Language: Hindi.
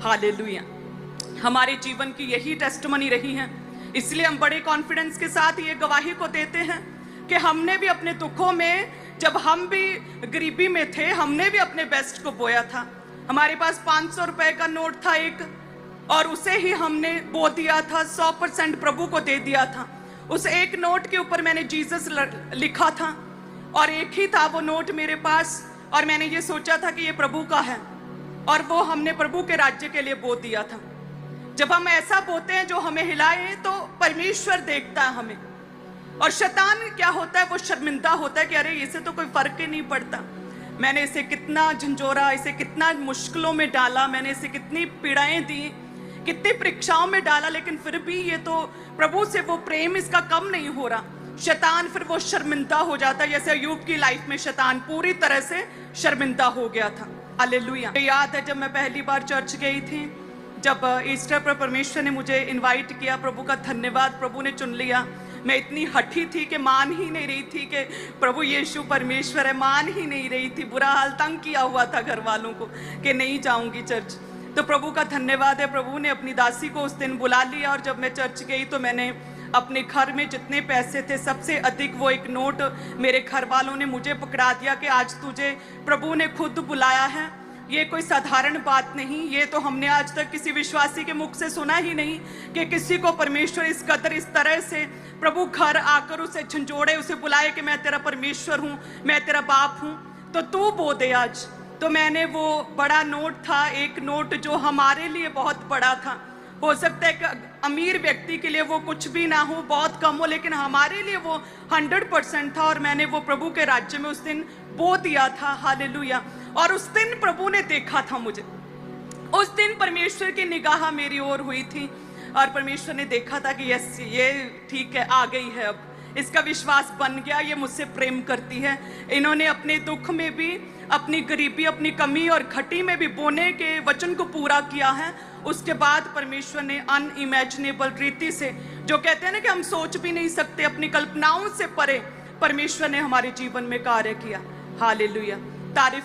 हालेलुया। हमारे जीवन की यही टेस्टिमनी रही है, इसलिए हम बड़े कॉन्फिडेंस के साथ ये गवाही को देते हैं कि हमने भी अपने दुखों में, जब हम भी गरीबी में थे, हमने भी अपने बेस्ट को बोया था। हमारे पास 500 रुपए का नोट था एक, और उसे ही हमने बो दिया था, 100% प्रभु को दे दिया था। उस एक नोट के ऊपर मैंने जीसस लिखा था, और एक ही था वो नोट मेरे पास, और मैंने ये सोचा था कि ये प्रभु का है, और वो हमने प्रभु के राज्य के लिए बो दिया था। जब हम ऐसा बोते हैं जो हमें हिलाए, तो परमेश्वर देखता है हमें, और शैतान क्या होता है, वो शर्मिंदा होता है कि अरे इसे तो कोई फर्क ही नहीं पड़ता, मैंने इसे कितना झंझोरा, इसे कितना मुश्किलों में डाला, मैंने इसे कितनी पीड़ाएं दी, कितनी परीक्षाओं में डाला, लेकिन फिर भी ये तो प्रभु से वो प्रेम इसका कम नहीं हो रहा। शैतान फिर वो शर्मिंदा हो जाता है, जैसे अय्यूब की लाइफ में शैतान पूरी तरह से शर्मिंदा हो गया था। हालेलुया। याद है जब मैं पहली बार चर्च गई थी, जब ईस्टर पर परमेश्वर ने मुझे इनवाइट किया, प्रभु का धन्यवाद, प्रभु ने चुन लिया। मैं इतनी हठी थी कि मान ही नहीं रही थी कि प्रभु यीशु परमेश्वर है, मान ही नहीं रही थी। बुरा हाल, तंग किया हुआ था घर वालों को कि नहीं जाऊंगी चर्च। तो प्रभु का धन्यवाद है, प्रभु ने अपनी दासी को उस दिन बुला लिया, और जब मैं चर्च गई तो मैंने अपने घर में जितने पैसे थे सबसे अधिक वो एक नोट मेरे घर वालों ने मुझे पकड़ा दिया कि आज तुझे प्रभु ने खुद बुलाया है। ये कोई साधारण बात नहीं, ये तो हमने आज तक किसी विश्वासी के मुख से सुना ही नहीं कि किसी को परमेश्वर इस कदर, इस तरह से प्रभु घर आकर उसे झंझोड़े, उसे बुलाए कि मैं तेरा परमेश्वर हूँ, मैं तेरा बाप हूँ, तो तू बो दे आज। तो मैंने वो बड़ा नोट था, एक नोट जो हमारे लिए बहुत बड़ा था, हो सकता है कि अमीर व्यक्ति के लिए वो कुछ भी ना हो, बहुत कम हो, लेकिन हमारे लिए वो 100% था, और मैंने वो प्रभु के राज्य में उस दिन बो दिया था। हालेलुया। और उस दिन प्रभु ने देखा था मुझे, उस दिन परमेश्वर की निगाह मेरी ओर हुई थी, और परमेश्वर ने देखा था कि यस, ये ठीक है, आ गई है, अब इसका विश्वास बन गया, ये मुझसे प्रेम करती है। इन्होंने अपने दुख में भी, अपनी गरीबी, अपनी कमी और घटी में भी बोने के वचन को पूरा किया है। उसके बाद परमेश्वर ने अनइमेजिनेबल रीति से, जो कहते हैं ना कि हम सोच भी नहीं सकते, अपनी कल्पनाओं से परे परमेश्वर ने हमारे जीवन में कार्य किया। हालेलुया। तारीफ